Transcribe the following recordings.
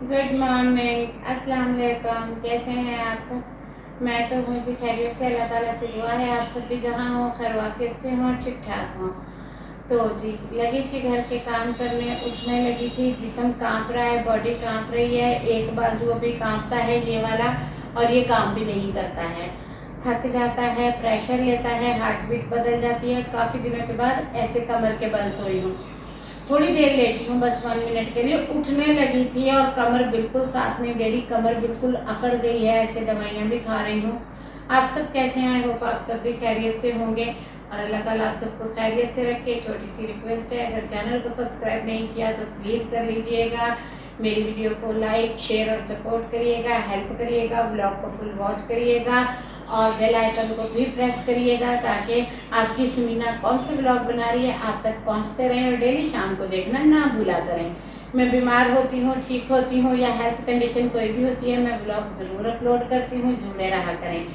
Good morning, अस्सलाम वालेकुम। कैसे हैं आप सब? मैं तो मुझे खैरियत से, अल्लाह ताला से दुआ है आप सब भी जहाँ हो खैर वाफियत से हों, ठीक ठाक हों। तो जी लगी थी घर के काम करने, उठने लगी थी, जिस्म कांप रहा है, बॉडी कांप रही है, एक बाजू अभी कांपता है ये वाला और ये काम भी नहीं करता है, थक जाता है, प्रेशर लेता है, हार्ट बीट बदल जाती है। काफ़ी दिनों के बाद ऐसे कमर के बल सोई हूँ, थोड़ी देर लेटी हूँ बस 1 मिनट के लिए, उठने लगी थी और कमर बिल्कुल साथ नहीं दे रही, कमर बिल्कुल अकड़ गई है। ऐसे दवाइयाँ भी खा रही हूँ। आप सब कैसे हैं? आई होप आप सब भी खैरियत से होंगे और अल्लाह ताला आप सबको खैरियत से रखे। छोटी सी रिक्वेस्ट है, अगर चैनल को सब्सक्राइब नहीं किया तो प्लीज़ कर लीजिएगा, मेरी वीडियो को लाइक शेयर और सपोर्ट करिएगा, हेल्प करिएगा, व्लॉग को फुल वॉच करिएगा और बेल आइकन को भी प्रेस करिएगा ताकि आपकी समीना कौन से ब्लॉग बना रही है आप तक पहुंचते रहें और डेली शाम को देखना ना भूला करें। मैं बीमार होती हूँ, ठीक होती हूँ या हेल्थ कंडीशन कोई भी होती है, मैं ब्लॉग ज़रूर अपलोड करती हूँ, जुड़े रहा करें।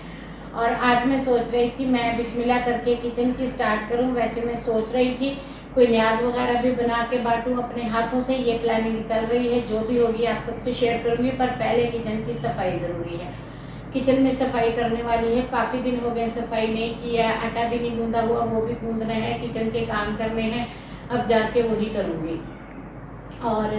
और आज मैं सोच रही थी मैं बिस्मिल्लाह करके किचन की स्टार्ट करूँ। वैसे मैं सोच रही थी कोई न्याज वगैरह भी बना के बांटूँ अपने हाथों से, ये प्लानिंग चल रही है, जो भी होगी आप सबसे शेयर करूँगी, पर पहले किचन की सफाई ज़रूरी है। किचन में सफाई करने वाली है, काफ़ी दिन हो गए सफाई नहीं की है, आटा भी नहीं गूंदा हुआ, वो भी गूंदना है, किचन के काम करने हैं, अब जाके वही करूँगी। और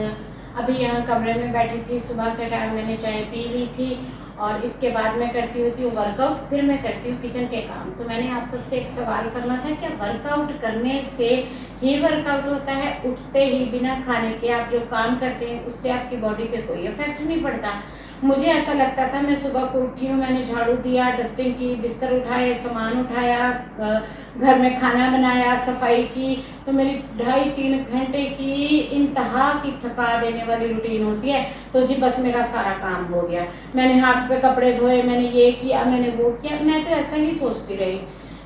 अभी यहाँ कमरे में बैठी थी, सुबह के टाइम मैंने चाय पी ली थी और इसके बाद मैं करती होती हूँ वर्कआउट, फिर मैं करती हूँ किचन के काम। तो मैंने आप सबसे एक सवाल करना था, क्या वर्कआउट करने से ही वर्कआउट होता है? उठते ही बिना खाने के आप जो काम करते हैं उससे आपकी बॉडी पे कोई इफेक्ट नहीं पड़ता? मुझे ऐसा लगता था, मैं सुबह को उठी हूँ, मैंने झाड़ू दिया, डस्टिंग की, बिस्तर उठाए, सामान उठाया, घर में खाना बनाया, सफाई की, तो मेरी 2.5-3 घंटे की इंतहा की थका देने वाली रूटीन होती है। तो जी बस मेरा सारा काम हो गया, मैंने हाथ पे कपड़े धोए, मैंने ये किया, मैंने वो किया, मैं तो ऐसा ही सोचती रही।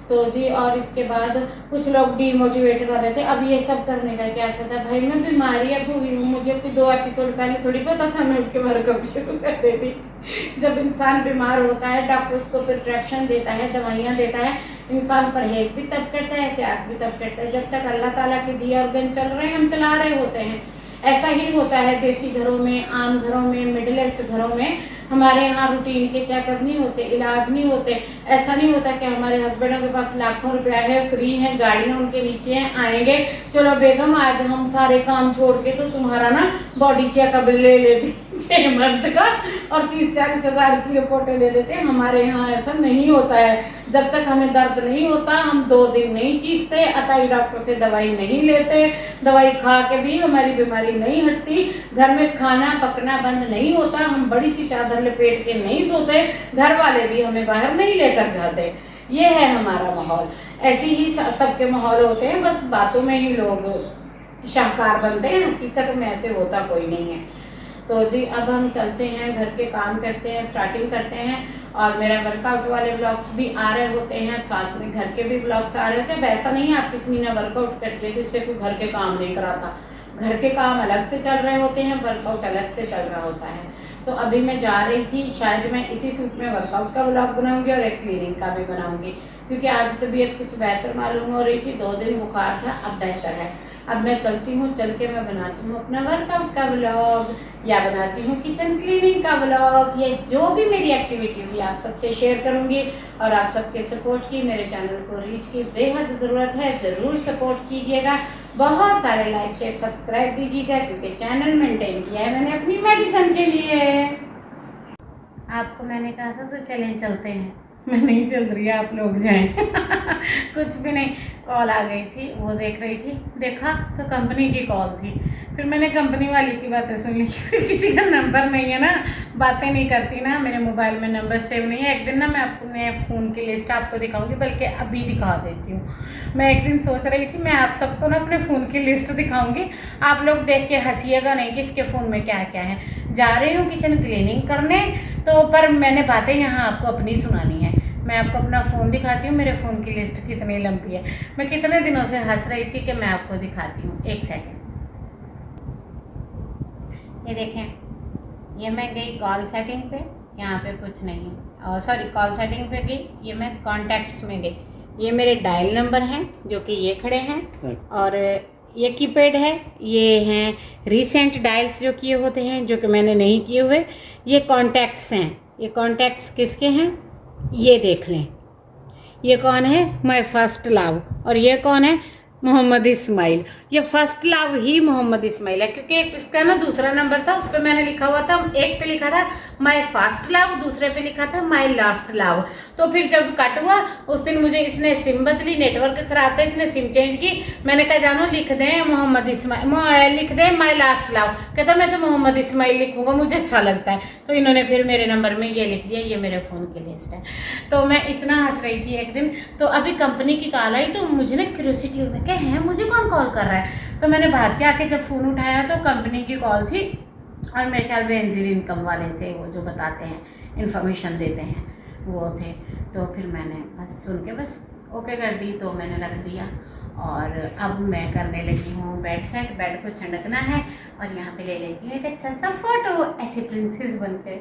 तो जी और इसके बाद कुछ लोग डीमोटिवेट कर रहे थे, अब ये सब करने का क्या फायदा? भाई मैं बीमारी अब हुई हूँ, मुझे कोई 2 एपिसोड पहले थोड़ी पता था मैं उठ के वर्कआउट शुरू कर देती। जब इंसान बीमार होता है, डॉक्टर उसको प्रिस्क्रिप्शन देता है, दवाइयाँ देता है, इंसान परहेज भी तब करता है, एहतियात भी तब करता है, जब तक अल्लाह ताला के दिए ऑर्गन चल रहे हैं, हम चला रहे होते हैं। ऐसा ही होता है देसी घरों में, आम घरों में, मिडिल ईस्ट घरों में। हमारे यहाँ रूटीन के चेकअप नहीं होते, इलाज नहीं होते। ऐसा नहीं होता कि हमारे हस्बैंडों के पास लाखों रुपया है, फ्री है, गाड़ियाँ उनके नीचे हैं, आएंगे, चलो बेगम आज हम सारे काम छोड़ के तो तुम्हारा ना बॉडी चेकअप ले लेते मर्द का और 30-40 हज़ार की रिपोर्टें दे देते हैं। हमारे यहाँ ऐसा नहीं होता है। जब तक हमें दर्द नहीं होता हम 2 दिन नहीं चीखते, अतः डॉक्टर से दवाई नहीं लेते, दवाई खा के भी हमारी बीमारी नहीं हटती, घर में खाना पकना बंद नहीं होता, हम बड़ी सी चादर लपेट के नहीं सोते, घर वाले भी हमें बाहर नहीं लेकर जाते। ये है हमारा माहौल। ऐसे ही सबके माहौल होते हैं, बस बातों में ही लोग शाहकार बनते हैं, हकीकत में ऐसे होता कोई नहीं है। तो जी अब हम चलते हैं, घर के काम करते हैं, स्टार्टिंग करते हैं। और मेरा वर्कआउट वाले ब्लॉग्स भी आ रहे होते हैं, साथ में घर के भी ब्लॉग्स आ रहे होते हैं। वैसा नहीं है आप किसी महीना वर्कआउट करती है तो इससे कोई घर के काम नहीं कराता, घर के काम अलग से चल रहे होते हैं, वर्कआउट अलग से चल रहा होता है। तो अभी मैं जा रही थी, शायद मैं इसी सूट में वर्कआउट का ब्लॉग बनाऊंगी और एक क्लीनिंग का भी बनाऊंगी, क्योंकि आज तबीयत कुछ बेहतर मालूम हो रही थी, 2 दिन बुखार था, अब बेहतर है। अब मैं चलती हूँ, चल के मैं बनाती हूँ अपना वर्कआउट का ब्लॉग या बनाती हूँ किचन क्लीनिंग का ब्लॉग, या जो भी मेरी एक्टिविटी हुई आप सबसे शेयर करूँगी। और आप सबके सपोर्ट की, मेरे चैनल को रीच की बेहद ज़रूरत है, ज़रूर सपोर्ट कीजिएगा, बहुत सारे लाइक शेयर सब्सक्राइब दीजिएगा, क्योंकि चैनल मेंटेन किया है मैंने अपनी मेडिसिन के लिए। आपको मैंने कहा था तो चलें चलते हैं, मैं नहीं चल रही, आप लोग जाएं। कुछ भी नहीं, कॉल आ गई थी, वो देख रही थी, देखा तो कंपनी की कॉल थी, फिर मैंने कंपनी वाली की बातें सुन ली, किसी का नंबर नहीं है ना, बातें नहीं करती ना, मेरे मोबाइल में नंबर सेव नहीं है। एक दिन ना मैं अपने फ़ोन की लिस्ट आपको दिखाऊंगी, बल्कि अभी दिखा देती हूँ। मैं एक दिन सोच रही थी मैं आप सबको ना अपने फ़ोन की लिस्ट दिखाऊंगी, आप लोग देख के हंसीएगा नहीं कि इसके फ़ोन में क्या क्या है। जा रही हूँ किचन क्लीनिंग करने, तो पर मैंने बातें यहाँ आपको अपनी सुनानी है। मैं आपको अपना फ़ोन दिखाती हूँ, मेरे फ़ोन की लिस्ट कितनी लंबी है। मैं कितने दिनों से हंस रही थी कि मैं आपको दिखाती हूँ, एक सेकेंड। ये देखें, ये मैं गई कॉल सेटिंग पे, यहाँ पे कुछ नहीं है, सॉरी कॉल सेटिंग पे गई, ये मैं कॉन्टैक्ट्स में गई, ये मेरे डायल नंबर हैं जो कि ये खड़े हैं, और ये कीपैड है, ये हैं रीसेंट डायल्स जो किए होते हैं, जो कि मैंने नहीं किए हुए। ये कॉन्टैक्ट्स हैं, ये कॉन्टैक्ट्स किसके हैं ये देख लें। ये कौन है, माय फर्स्ट लव, और ये कौन है, मोहम्मद इस्माइल। ये फर्स्ट लव ही मोहम्मद इस्माइल है, क्योंकि इसका ना दूसरा नंबर था, उस पर मैंने लिखा हुआ था, एक पे लिखा था माय फर्स्ट लव, दूसरे पे लिखा था माय लास्ट लव। तो फिर जब कट हुआ उस दिन मुझे इसने सिम बदली, नेटवर्क खराब था, इसने सिम चेंज की। मैंने कहा जानू लिख दें मोहम्मद इस्माइल, लिख दें माय लास्ट लव। कहता मैं तो मोहम्मद इस्माइल लिखूंगा, मुझे अच्छा लगता है। तो इन्होंने फिर मेरे नंबर में ये लिख दिया, ये मेरे फ़ोन की लिस्ट है। तो मैं इतना हंस रही थी एक दिन, तो अभी कंपनी की कॉल आई, तो मुझे ना क्यूरियोसिटी हो गई क्या है, मुझे कौन कॉल कर रहा है। तो मैंने भाग के आके जब फ़ोन उठाया तो कंपनी की कॉल थी, और मेरे ख्याल में एनजीर इनकम वाले थे, वो जो बताते हैं इन्फॉर्मेशन देते हैं वो थे। तो फिर मैंने बस सुन के बस ओके कर दी, तो मैंने रख दिया। और अब मैं करने लगी हूँ बेड सेट। बेड को छंडकना है और यहाँ पे ले लेती हूँ एक अच्छा सा फोटो, ऐसे प्रिंसेस बन के।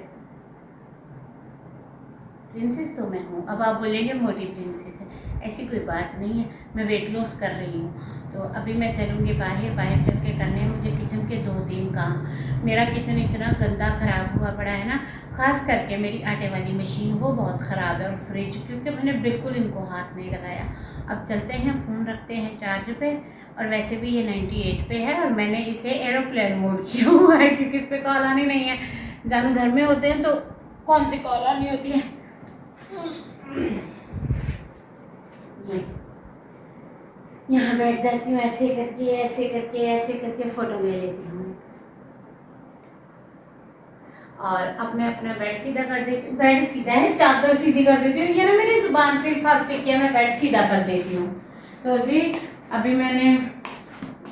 प्रिंसेस तो मैं हूँ, अब आप बोलेंगे मोटी प्रिंसेस है, ऐसी कोई बात नहीं है, मैं वेट लॉस कर रही हूँ। तो अभी मैं चलूँगी बाहर चल के करने हैं मुझे किचन के 2-3 काम। मेरा किचन इतना गंदा ख़राब हुआ पड़ा है ना, ख़ास करके मेरी आटे वाली मशीन वो बहुत ख़राब है, और फ्रिज, क्योंकि मैंने बिल्कुल इनको हाथ नहीं लगाया। अब चलते हैं, फ़ोन रखते हैं चार्ज पे, और वैसे भी ये 98 पे है, और मैंने इसे एरोप्लेन मोड किया हुआ है, क्योंकि इस पर कॉल आनी नहीं है। जब घर में होते हैं तो कौन सी कॉल आनी होती है। यहाँ बैठ जाती हूँ, ऐसे करके ऐसे करके ऐसे करके फ़ोटो ले लेती हूँ। और अब मैं अपना बेड सीधा कर देती हूँ। बेड सीधा है, चादर सीधी कर देती हूँ। ये ना मेरी जुबान पे फर्स्ट किया, मैं बेड सीधा कर देती हूँ। तो जी अभी मैंने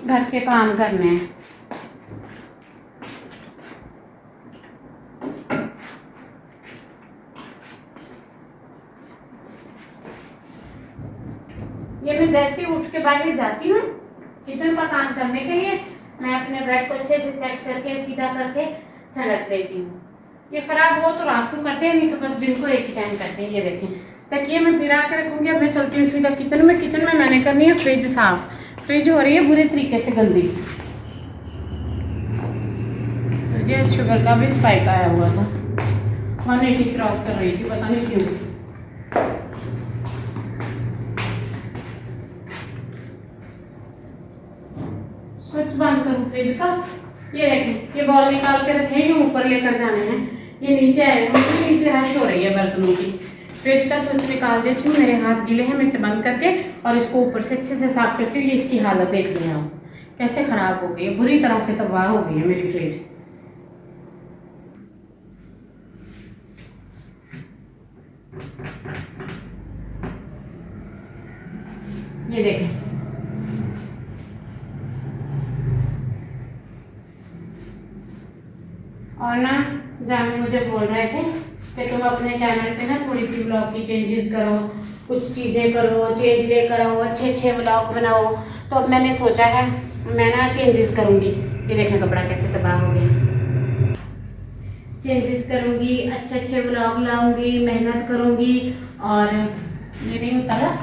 घर के काम करने हैं। ये मैं जैसे ही उठ के बाहर जाती हूँ किचन का काम करने के लिए, मैं अपने बेड को अच्छे से सेट करके सीधा करके छड़क देती हूँ। ये खराब हो तो रात को करते हैं, नहीं तो बस दिन को एक ही टाइम करते हैं। ये देखें, तकिए मैं भिरा के रखूँगी। अब मैं चलती हूँ सीधा किचन में। किचन में मैंने करनी है फ्रिज साफ़। फ्रिज हो रही है बुरे तरीके से गंदी। तो ये शुगर का भी स्पाइक आया हुआ था, 180 क्रॉस कर रही थी, पता नहीं क्यों। स्विच बंद करूँ फ्रिज का। ये देखें, ये बॉल निकाल के रखे हैं, ये ऊपर लेकर जाने हैं, ये नीचे आए, मुझे नीचे रश हो रही है बर्तनों की। फ्रिज का स्विच निकाल देती हूँ, मेरे हाथ गीले हैं, मैं इसे बंद करके और इसको ऊपर से अच्छे से साफ करती हूँ। ये इसकी हालत देख लिया हूँ कैसे ख़राब हो गई है, बुरी तरह से तबाह हो गई है मेरी फ्रिज। ये देखें, और ना जाने मुझे बोल रहे थे कि तुम अपने चैनल पे ना थोड़ी सी ब्लॉग की चेंजेस करो, कुछ चीज़ें करो, चेंज लेकर आओ, अच्छे अच्छे ब्लॉग बनाओ। तो अब मैंने सोचा है मैं ना चेंजेस करूँगी। ये देखें कपड़ा कैसे तबाह हो गया। चेंजेस करूँगी, अच्छे अच्छे ब्लॉग लाऊंगी, मेहनत करूँगी। और ये नहीं उतारा,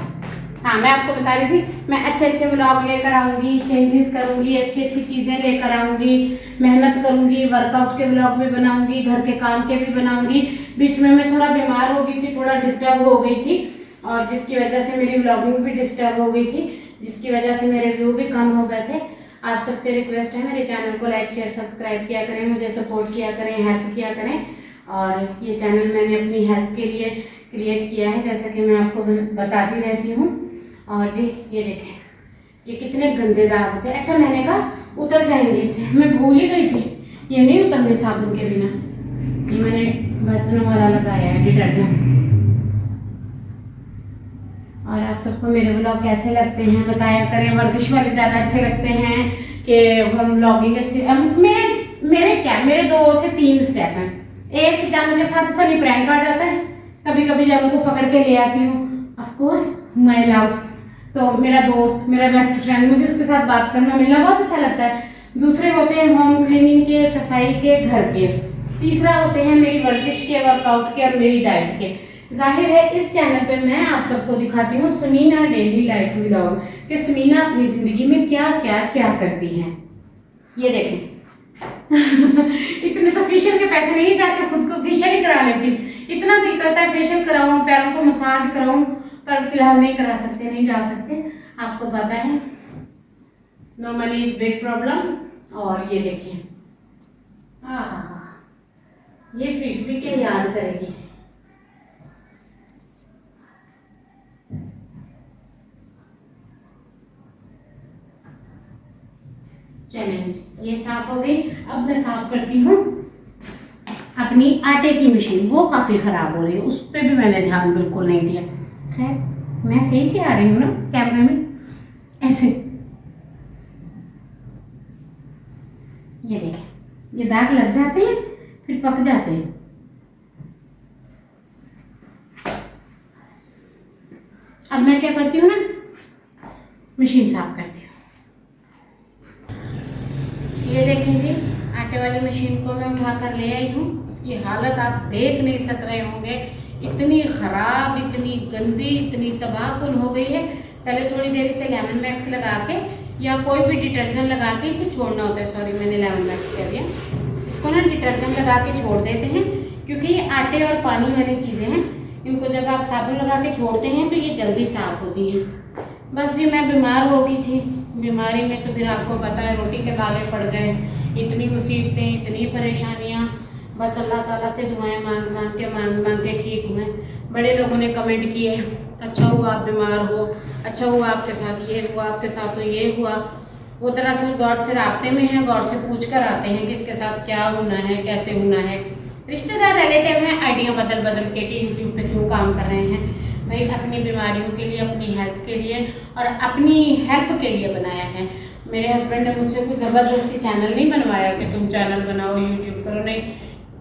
हाँ मैं आपको बता रही थी, मैं अच्छे अच्छे ब्लॉग लेकर आऊँगी, चेंजेस करूँगी, अच्छी अच्छी चीज़ें लेकर आऊँगी, मेहनत करूँगी, वर्कआउट के ब्लॉग भी बनाऊँगी, घर के काम के भी बनाऊँगी। बीच में मैं थोड़ा बीमार हो गई थी, थोड़ा डिस्टर्ब हो गई थी, और जिसकी वजह से मेरी ब्लॉगिंग भी डिस्टर्ब हो गई थी, जिसकी वजह से मेरे व्यू भी कम हो गए थे। आप सबसे रिक्वेस्ट है मेरे चैनल को लाइक शेयर सब्सक्राइब किया करें, मुझे सपोर्ट किया करें, हेल्प किया करें। और ये चैनल मैंने अपनी हेल्प के लिए क्रिएट किया है, जैसा कि मैं आपको बताती रहती हूँ। और जी ये देखें, ये कितने गंदे दाग थे। अच्छा मैंने कहा उतर जाएंगे इसे, मैं भूल ही गई थी, ये नहीं उतरने साबुन के बिना। ये मैंने बर्तनों वाला लगाया है डिटर्जेंट। और आप सबको मेरे ब्लॉग कैसे लगते हैं बताया करें। वर्जिश वाले ज़्यादा अच्छे लगते हैं कि हम ब्लॉगिंग अच्छी। मेरे 2 से 3 स्टेप हैं। एक, जानू के साथ फनी प्रैंक आ जाता है, कभी कभी जानू को पकड़ के ले आती हूँ, ऑफ कोर्स माय लव। तो मेरा दोस्त, मेरा बेस्ट फ्रेंड, मुझे उसके साथ बात करना मिलना बहुत अच्छा लगता है। दूसरे होते हैं होम क्लीनिंग के, सफाई के, घर के। तीसरा होते हैं मेरी वर्जिश के, वर्कआउट के और मेरी डाइट के। जाहिर है इस चैनल पे मैं आप सबको दिखाती हूँ समीना डेली लाइफ व्लॉग कि समीना अपनी ज़िंदगी में क्या क्या क्या करती हैं। ये देखें इतने तो फेशियल के पैसे नहीं, जाके खुद को फेशियल ही करा लेती। इतना दिल करता है फेशियल कराऊं, पैरों को मसाज कराऊं, पर फिलहाल नहीं करा सकते, नहीं जा सकते, आपको पता है नॉर्मली इज बिग प्रॉब्लम। और ये देखिए ये फ्रिज भी क्या याद करेगी। चैलेंज ये साफ हो गई। अब मैं साफ करती हूँ अपनी आटे की मशीन, वो काफ़ी ख़राब हो रही है, उस पर भी मैंने ध्यान बिल्कुल नहीं दिया। खैर मैं सही से आ रही हूँ ना कैमरे में, ऐसे। ये देखें ये दाग लग जाते हैं फिर पक जाते हैं। अब मैं क्या करती हूँ ना, मशीन साफ करती हूँ। ये देखें जी आटे वाली मशीन को मैं उठा कर ले आई हूँ। उसकी हालत आप देख नहीं सक रहे होंगे, इतनी ख़राब, इतनी गंदी, इतनी तबाहकुन हो गई है। पहले थोड़ी देर इसे लेमन मैक्स लगा के या कोई भी डिटर्जेंट लगा के इसे छोड़ना होता है। सॉरी मैंने लेमन मैक्स कह दिया। इसको ना डिटर्जेंट लगा के छोड़ देते हैं, क्योंकि ये आटे और पानी वाली चीज़ें हैं, इनको जब आप साबुन लगा के छोड़ते हैं तो ये जल्दी साफ़ होती हैं। बस जी मैं बीमार हो गई थी, बीमारी में तो फिर आपको पता है रोटी के लाले पड़ गए, इतनी मुसीबतें, इतनी परेशानियाँ। बस अल्लाह ताला से दुआएं मांग मांग के ठीक हुए। बड़े लोगों ने कमेंट किए अच्छा हुआ आप बीमार हो, अच्छा हुआ आपके साथ ये हुआ, आपके साथ तो ये हुआ। वो दरअसल गॉड से राब्ते में है, गॉड से पूछ कर आते हैं कि इसके साथ क्या होना है, कैसे होना है। रिश्तेदार रिलेटिव हैं, आइडिया बदल बदल के कि यूट्यूब पे क्यों काम कर रहे हैं भाई। अपनी बीमारियों के लिए, अपनी हेल्थ के लिए और अपनी हेल्प के लिए बनाया है। मेरे हस्बैंड ने मुझसे कोई ज़बरदस्ती चैनल नहीं बनवाया कि तुम चैनल बनाओ, यूट्यूब करो, नहीं,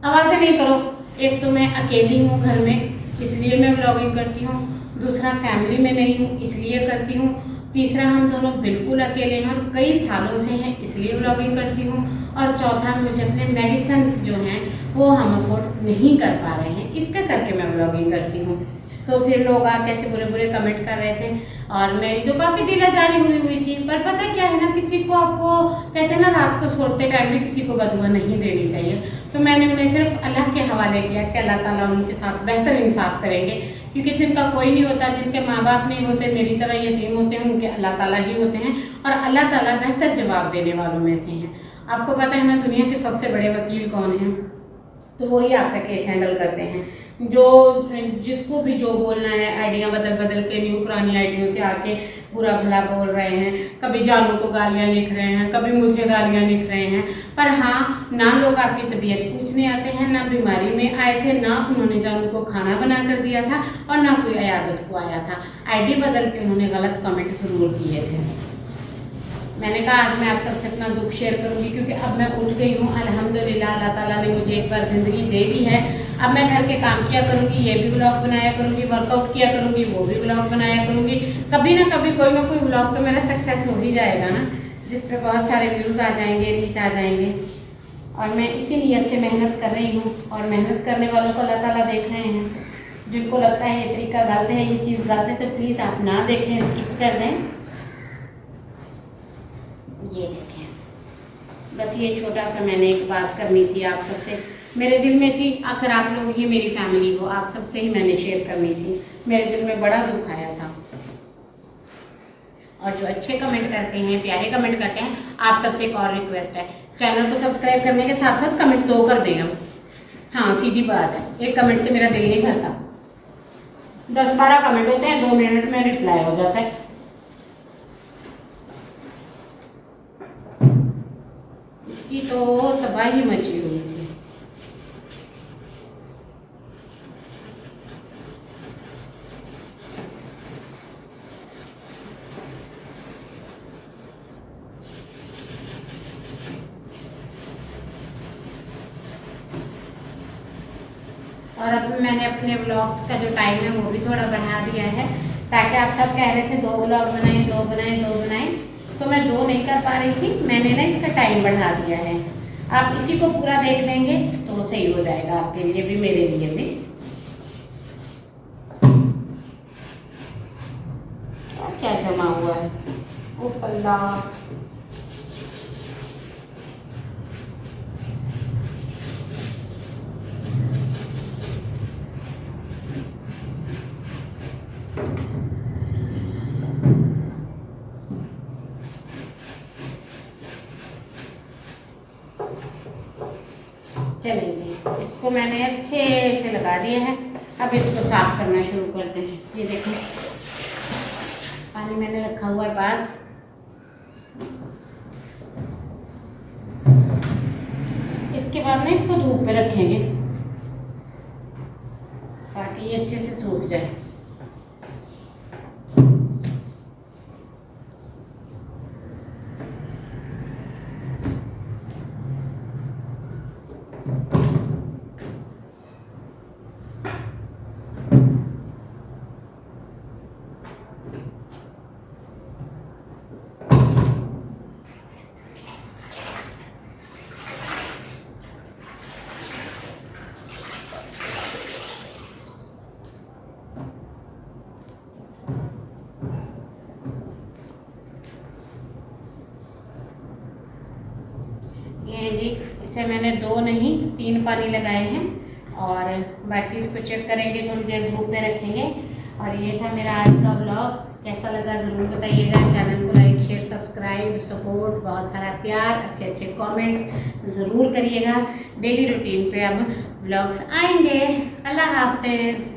आवाज़ें नहीं करो। एक तो मैं अकेली हूँ घर में, इसलिए मैं व्लॉगिंग करती हूँ। दूसरा फैमिली में नहीं हूँ, इसलिए करती हूँ। तीसरा हम दोनों बिल्कुल अकेले हैं और कई सालों से हैं, इसलिए व्लॉगिंग करती हूँ। और चौथा मुझे अपने मेडिसिन्स जो हैं वो हम अफोर्ड नहीं कर पा रहे हैं, इसका करके मैं व्लॉगिंग करती हूँ। तो फिर लोग आके ऐसे बुरे बुरे कमेंट कर रहे थे और मेरी तो काफ़ी दिलाजारी हुई थी। पर पता क्या है ना, किसी को आपको कहते हैं ना रात को सोते टाइम भी किसी को बदुआ नहीं देनी चाहिए। तो मैंने उन्हें सिर्फ अल्लाह के हवाले किया कि अल्लाह ताला उनके साथ बेहतर इंसाफ करेंगे, क्योंकि जिनका कोई नहीं होता, जिनके माँ बाप नहीं होते, मेरी तरह यतीम होते हैं, उनके अल्लाह ताला ही होते हैं और अल्लाह ताला बेहतर जवाब देने वालों में से हैं। आपको पता है ना दुनिया के सबसे बड़े वकील कौन हैं? तो वही आपका केस हैंडल करते हैं। जो जिसको भी जो बोलना है, आइडिया बदल बदल के न्यू पुरानी आइडियों से आके बुरा भला बोल रहे हैं, कभी जानू को गालियाँ लिख रहे हैं, कभी मुझे गालियाँ लिख रहे हैं। पर हाँ, ना लोग आपकी तबीयत पूछने आते हैं, ना बीमारी में आए थे, ना उन्होंने जानू को खाना बना कर दिया था और ना कोई अयादत को आया था। आईडी बदल के उन्होंने गलत कमेंट ज़रूर किए थे। मैंने कहा आज मैं आप सबसे अपना दुख शेयर करूंगी, क्योंकि अब मैं उठ गई हूँ अल्हम्दुलिल्लाह। अल्लाह ताला ने मुझे एक बार ज़िंदगी दे दी है। अब मैं घर के काम किया करूँगी, ये भी व्लॉग बनाया करूँगी, वर्कआउट किया करूँगी, वो भी व्लॉग बनाया करूँगी। कभी ना कभी कोई ना कोई व्लॉग तो मेरा सक्सेस हो ही जाएगा ना, जिस पर बहुत सारे व्यूज़ आ जाएंगे, रीच आ जाएंगे। और मैं इसी नीयत से मेहनत कर रही हूँ और मेहनत करने वालों को अल्लाह ताला देख रहे हैं। जिनको लगता है ये तरीका गलत है, ये चीज़ गलत है, तो प्लीज़ आप ना देखें, स्किप कर दें। ये देखें, बस ये छोटा सा मैंने एक बात करनी थी आप सबसे, मेरे दिल में थी। आखिर आप लोग ही मेरी फैमिली हो, आप सबसे ही मैंने शेयर करनी थी। मेरे दिल में बड़ा दुख आया था। और जो अच्छे कमेंट करते हैं, प्यारे कमेंट करते हैं, आप सबसे एक और रिक्वेस्ट है, चैनल को सब्सक्राइब करने के साथ साथ कमेंट तो कर दें। हाँ सीधी बात है, एक कमेंट से मेरा दिल नहीं भरता। 10-12 कमेंट होते हैं, 2 मिनट में रिप्लाई हो जाता है। इसकी तो तबाही मची हुई थी। और अब मैंने अपने व्लॉग्स का जो टाइम है वो भी थोड़ा बढ़ा दिया है, ताकि आप सब कह रहे थे 2 व्लॉग बनाएं, 2 बनाएं, 2 बनाएं, तो मैं 2 नहीं कर पा रही थी। मैंने ना इसका टाइम बढ़ा दिया है। आप इसी को पूरा देख लेंगे तो सही हो जाएगा आपके लिए भी, मेरे लिए भी। अल्लाह। चलिए जी, इसको मैंने अच्छे से लगा दिया है। अब इसको साफ करना शुरू करते हैं। ये देखें, पानी मैंने रखा हुआ है पास। इसके बाद ना इसको धूप पे रखेंगे ताकि ये अच्छे से सूख जाए। ये जी, इसे मैंने 2 नहीं 3 पानी लगाए हैं और बाकी इसको चेक करेंगे, थोड़ी देर धूप में रखेंगे। और ये था मेरा आज का व्लॉग। कैसा लगा ज़रूर बताइएगा। चैनल को लाइक शेयर सब्सक्राइब सपोर्ट, बहुत सारा प्यार, अच्छे अच्छे कमेंट्स ज़रूर करिएगा। डेली रूटीन पे अब व्लॉग्स आएंगे। अल्लाह हाफिज़।